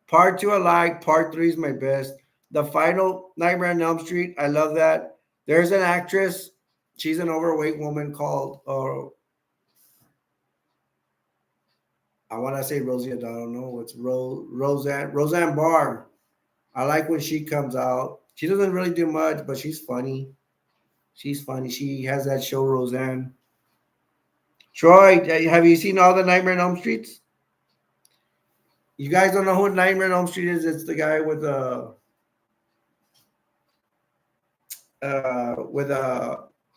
Part 2 I like. Part 3 is my best. The final Nightmare on Elm Street, I love that. There's an actress. She's an overweight woman called, I want to say Rosie. I don't know. It's Roseanne Barr. I like when she comes out. She doesn't really do much, but she's funny. She's funny. She has that show, Roseanne. Troy, have you seen all the Nightmare on Elm Streets? You guys don't know who Nightmare on Elm Street is? It's the guy with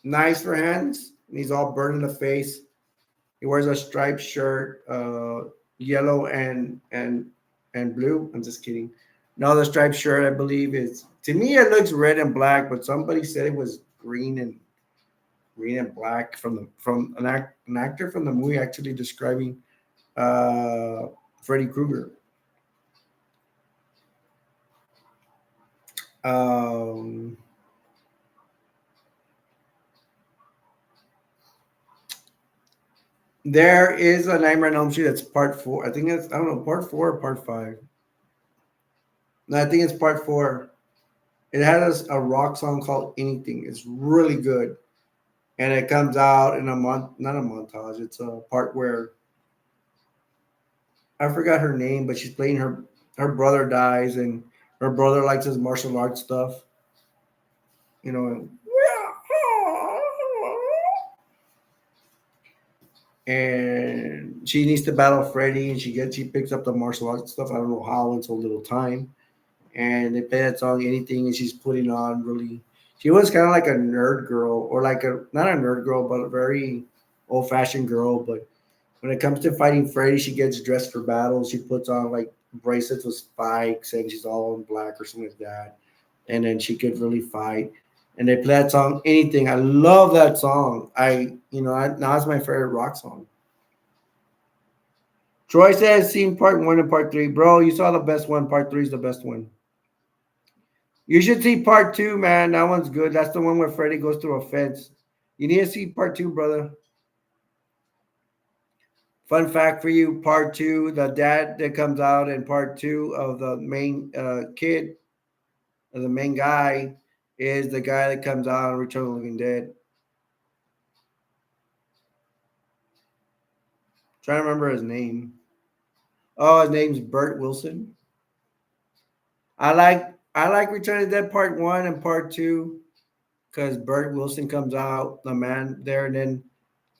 knives for hands. And he's all burned in the face. He wears a striped shirt, yellow and blue. I'm just kidding. No, the striped shirt, I believe, is, to me it looks red and black, but somebody said it was green and black from an actor from the movie actually describing Freddy Krueger. Um, there is a Nightmare on Elm Street that's part 4. I think it's, I don't know, part 4 or part 5. No, I think it's part 4. It has a rock song called Anything. It's really good. And it comes out in not a montage. It's a part where I forgot her name, but she's playing her brother dies, and her brother likes his martial arts stuff. You know, and she needs to battle Freddy, and she picks up the martial arts stuff. I don't know how in so little time, and they play that song Anything, and she's putting on really. She was kind of like a nerd girl, or like a not a nerd girl, but a very old fashioned girl. But when it comes to fighting Freddy, she gets dressed for battle. She puts on like bracelets with spikes, and she's all in black or something like that. And then she could really fight. And they play that song Anything. I love that song. Now it's my favorite rock song. Troy says seen part one and part three. Bro, you saw the best one. Part three is the best one. You should see part two, man. That one's good. That's the one where Freddy goes through a fence. You need to see part two, brother. Fun fact for you, part two, the dad that comes out in part two of the main kid, the main guy, is the guy that comes out in Return of the Living Dead. Trying to remember his name. Oh, his name's Bert Wilson. I like Return of the Dead part one and part two because Bert Wilson comes out, the man there, and then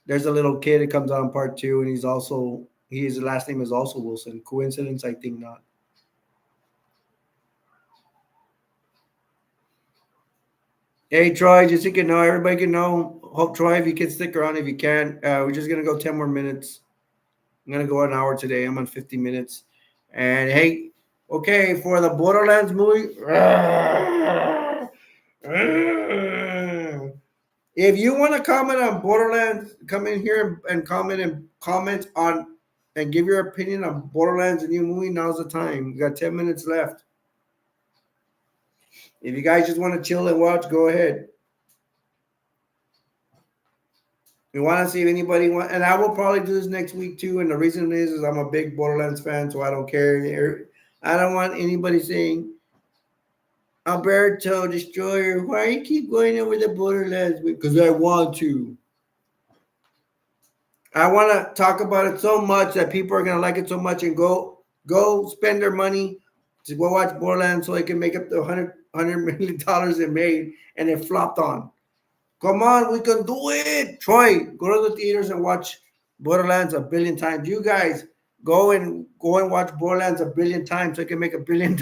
there's a little kid that comes out in part two, and his last name is also Wilson. Coincidence? I think not. Hey Troy, just so you can know, everybody can know. Hope Troy, if you can stick around, if you can, we're just gonna go 10 more minutes. I'm gonna go an hour today. I'm on 50 minutes, and hey, okay, for the Borderlands movie. If you want to comment on Borderlands, come in here and comment on and give your opinion on Borderlands, the new movie. Now's the time. We got 10 minutes left. If you guys just want to chill and watch, go ahead. We want to see if anybody want, and I will probably do this next week too. And the reason is I'm a big Borderlands fan, so I don't care. I don't want anybody saying, Alberto Destroyer, why you keep going over the Borderlands? Because I want to. I want to talk about it so much that people are gonna like it so much and go spend their money to go watch Borderlands so they can make up the $100 million it made and it flopped on. Come on, we can do it. Troy, go to the theaters and watch Borderlands a billion times. You guys go and watch Borderlands a billion times so it can make $1 billion.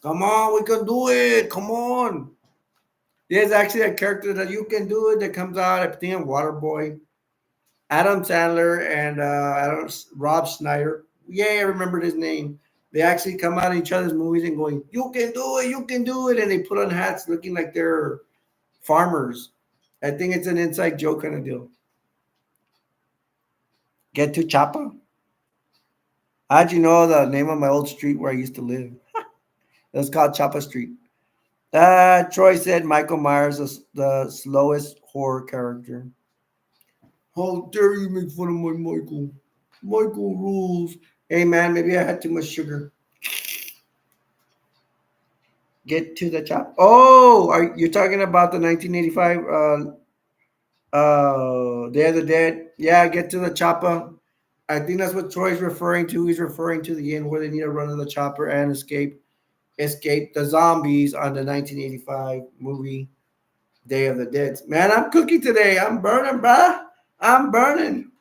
Come on, we can do it. Come on. There's actually a character that you can do it that comes out, I think, Waterboy. Adam Sandler and Rob Schneider. Yeah, I remembered his name. They actually come out in each other's movies and going, "You can do it, you can do it," and they put on hats looking like they're farmers. I think it's an inside joke kind of deal. Get to Chapa? How'd you know the name of my old street where I used to live? It was called Chapa Street. Troy said Michael Myers is the slowest horror character. How dare you make fun of my Michael? Michael rules. Hey man, maybe I had too much sugar. Get to the top. Oh, are you talking about the 1985 Day of the Dead? Yeah, get to the chopper. I think that's what Troy's referring to. He's referring to the end where they need to run to the chopper and escape the zombies on the 1985 movie Day of the Dead. Man, I'm cooking today. I'm burning, bruh. I'm burning.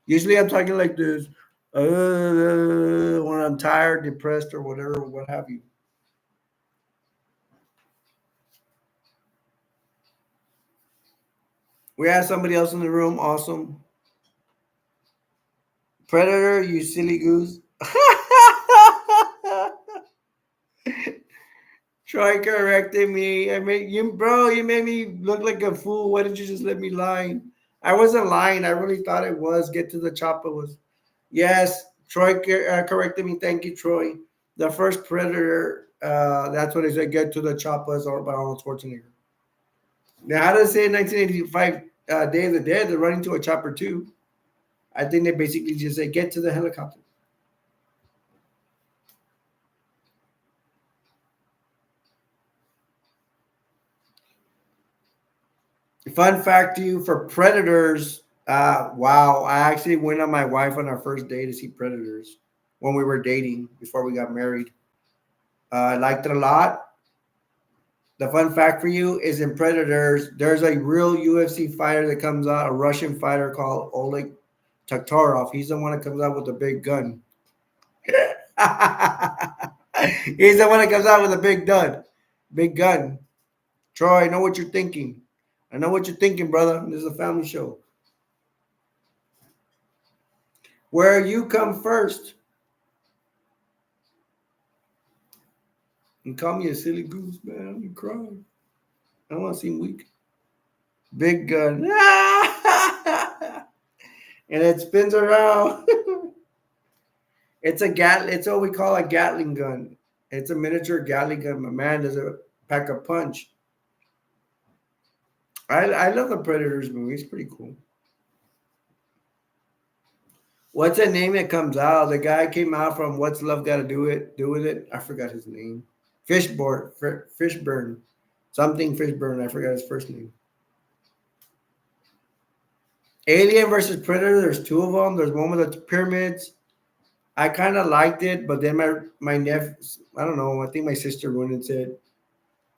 Usually I'm talking like this when I'm tired, depressed, or whatever, what have you. We have somebody else in the room. Awesome. Predator, you silly goose. Troy corrected me. I made you, bro. You made me look like a fool. Why didn't you just let me lie? I wasn't lying. I really thought it was. Get to the chopper was. Yes, Troy corrected me. Thank you, Troy. The first Predator. That's what he said. Get to the chopper is all by Arnold Schwarzenegger. Now, how does it say 1985 Day of the Dead? They're running to a chopper too. I think they basically just say get to the helicopter. Fun fact to you for Predators. Wow, I actually went on my wife on our first day to see Predators when we were dating before we got married. I liked it a lot. The fun fact for you is in Predators, there's a real UFC fighter that comes out, a Russian fighter called Oleg Taktarov. He's the one that comes out with the big gun. He's the one that comes out with a big gun. Troy, I know what you're thinking. I know what you're thinking, brother. This is a family show. Where you come first. And call me a silly goose, man. I'm crying. I don't want to seem weak. Big gun. and it spins around. It's what we call a Gatling gun. It's a miniature Gatling gun. My man does a pack a punch. I love the Predators movie. It's pretty cool. What's the name that comes out? The guy came out from What's Love Got to Do with it? I forgot his name. Fishburne, something Fishburne. I forgot his first name. Alien versus Predator. There's two of them. There's one with the pyramids. I kind of liked it, but then my nephew, I don't know. I think my sister went and said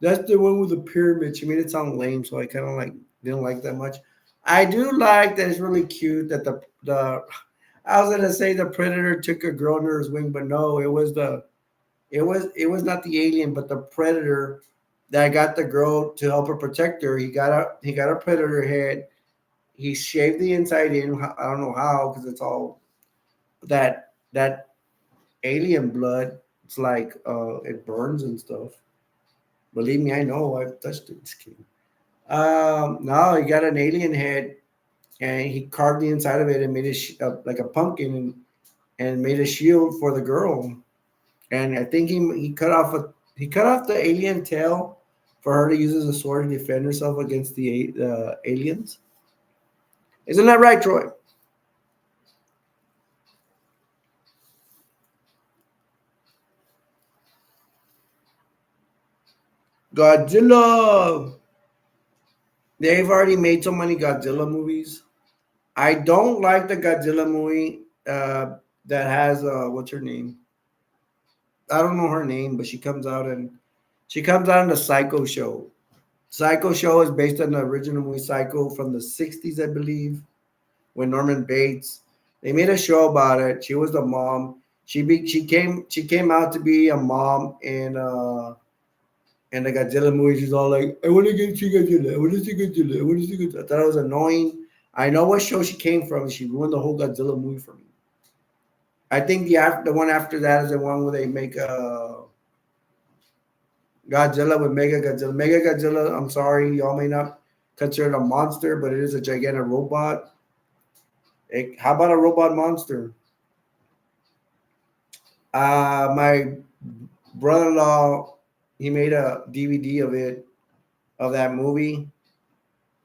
that's the one with the pyramid. She made it sound lame, so I kind of like didn't like that much. I do like that it's really cute that the I was gonna say the predator took a girl under his wing, but no, it was not the alien, but the predator that got the girl to help her protect her. He got a predator head. He shaved the inside in. I don't know how because it's all that alien blood. It's like it burns and stuff. Believe me, I know. I've touched it. Just kidding. No, he got an alien head, and he carved the inside of it and made it like a pumpkin, and made a shield for the girl. And I think he cut off the alien tail for her to use as a sword to defend herself against the aliens. Isn't that right, Troy? Godzilla. They've already made so many Godzilla movies. I don't like the Godzilla movie that has what's her name? I don't know her name, but she comes out in the Psycho show. Psycho show is based on the original movie Psycho from the '60s, I believe, when Norman Bates. They made a show about it. She was the mom. She came out to be a mom in the Godzilla movie. She's all like, "I want to get see Godzilla. I want to see Godzilla. I want to see Godzilla." I thought it was annoying. I know what show she came from. She ruined the whole Godzilla movie for me. I think the one after that is the one where they make Godzilla with Mega Godzilla. Mega Godzilla, I'm sorry, y'all may not consider it a monster, but it is a gigantic robot. How about a robot monster? My brother-in-law, he made a DVD of that movie,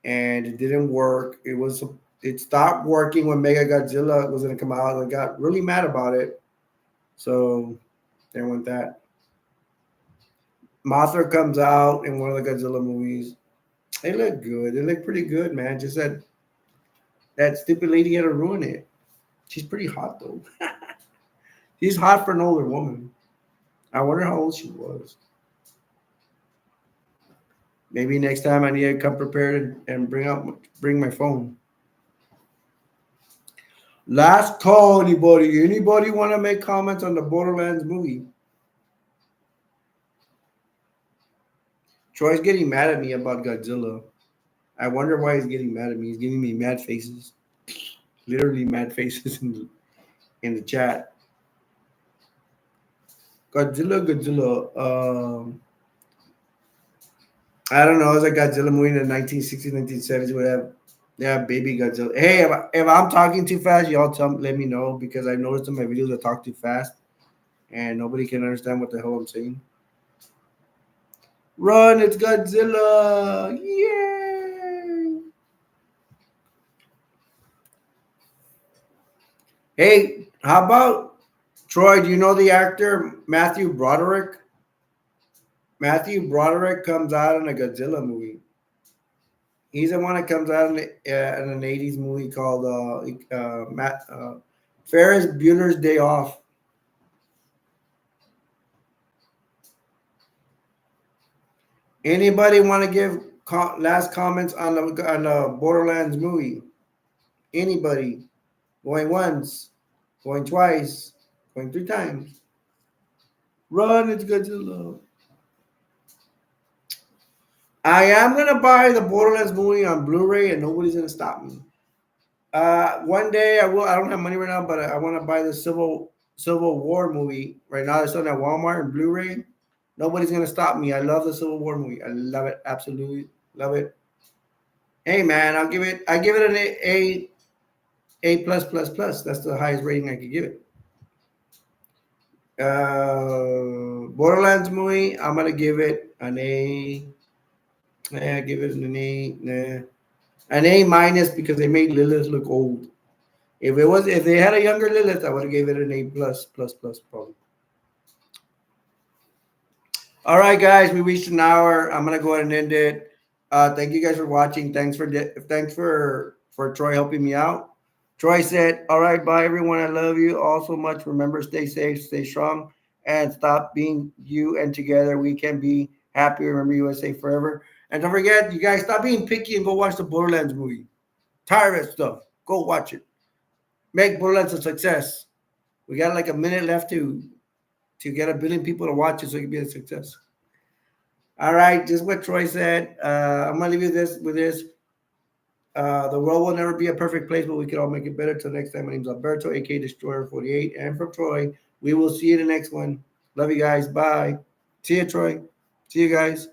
and it didn't work. It stopped working when Mega Godzilla was going to come out. I got really mad about it. So there went that. Mothra comes out in one of the Godzilla movies. They look good. They look pretty good, man. Just that stupid lady had to ruin it. She's pretty hot though. She's hot for an older woman. I wonder how old she was. Maybe next time I need to come prepared and bring my phone. Last call, anybody? Anybody want to make comments on the Borderlands movie? Troy's getting mad at me about Godzilla. I wonder why he's getting mad at me. He's giving me mad faces, literally mad faces in the chat. Godzilla. I don't know. It's a Godzilla movie in the 1960s, 1970s. They have baby Godzilla. Hey, if I'm talking too fast, y'all let me know because I noticed in my videos I talk too fast and nobody can understand what the hell I'm saying. Run, it's Godzilla! Yay! Hey, how about Troy? Do you know the actor Matthew Broderick? Matthew Broderick comes out in a Godzilla movie. He's the one that comes out in an '80s movie called Ferris Bueller's Day Off. Anybody want to give last comments on the Borderlands movie? Anybody? Going once, going twice, going three times. Run, it's Godzilla. I am gonna buy the Borderlands movie on Blu-ray, and nobody's gonna stop me. One day I will. I don't have money right now, but I want to buy the Civil War movie right now. It's on at Walmart and Blu-ray. Nobody's gonna stop me. I love the Civil War movie. I love it. Absolutely love it. Hey man, I give it an 8. A plus plus plus. That's the highest rating I could give it. Borderlands movie, I'm gonna give it an A. Yeah, give it an A. Nah. An A minus because they made Lilith look old. If they had a younger Lilith, I would have gave it an A plus plus plus probably. All right, guys, we reached an hour. I'm gonna go ahead and end it. Thank you guys for watching. Thanks for Troy helping me out. Troy said, "All right, bye everyone. I love you all so much. Remember, stay safe, stay strong, and stop being you. And together we can be happy. Remember USA forever. And don't forget, you guys, stop being picky and go watch the Borderlands movie. Tired of that stuff. Go watch it. Make Borderlands a success. We got like a minute left to get 1 billion people to watch it so it can be a success." All right, just what Troy said. I'm gonna leave you with this. The world will never be a perfect place, but we can all make it better. Till next time, my name's Alberto, aka Destroyer 48, and from Troy. We will see you in the next one. Love you guys. Bye. See you, Troy. See you guys.